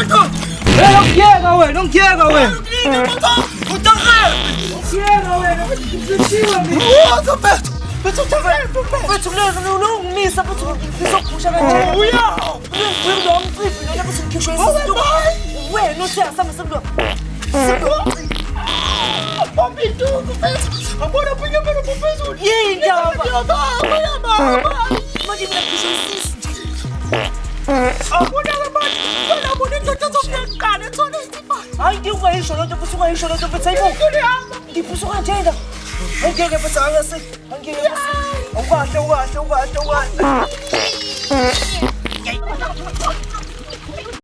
Don't care away, don't care away. Ai, eu vai chorar, eu preciso vai chorar, eu preciso ir. Di preciso vai jeda. Ang gaya pa sa angas. Ang gaya pa sa. Ang wa.